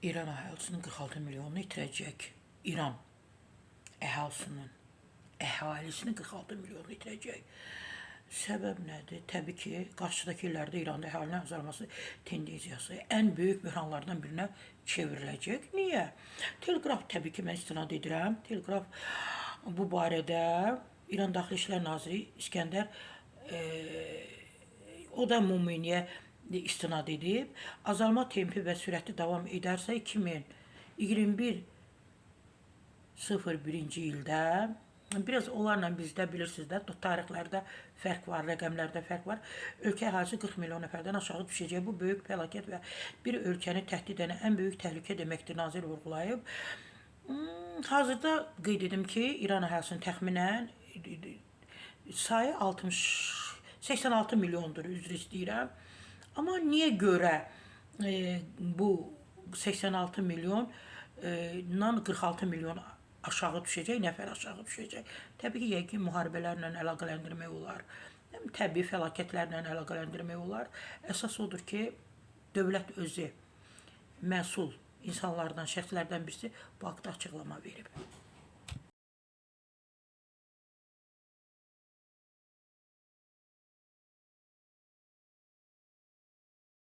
İran əhalisinin 46 milyonunu itirəcək. İran əhalisinin 46 milyonunu itirəcək. Səbəb nədir? Təbii ki, qarşıdakı illərdə İranda əhalinin azalması tendensiyası ən böyük böhranlardan birinə çevriləcək. Niyə? Teleqraf təbii ki, mən istinad edirəm. Teleqraf bu barədə İran Daxili İşlər Naziri İskəndər o da Muminiyə istinad edib. Azalma tempi və sürəti davam edərsə 2021-ci ildə biraz onlarla bizdə bilirsiniz də tarixlərdə fərq var, rəqəmlərdə fərq var. Ölkə əhalisi 40 milyon nəfərdən aşağı düşəcək. Bu böyük fəlakət və bir ölkəni təhdid edən ən böyük təhlükə deməkdir, nazir vurğulayıb. Hazırda qeyd edim ki, İran əhalisinin təxminən sayı 86 milyondur, üzr istəyirəm. Amma niyə görə bu 86 milyondan 46 milyon aşağı düşəcək, nəfər aşağı düşəcək? Təbii ki, yəqin müharibələrlə əlaqələndirmək olar, təbii fəlakətlərlə əlaqələndirmək olar. Əsas odur ki, dövlət özü məsul insanlardan, şəxslərdən birisi bu haqda açıqlama verib.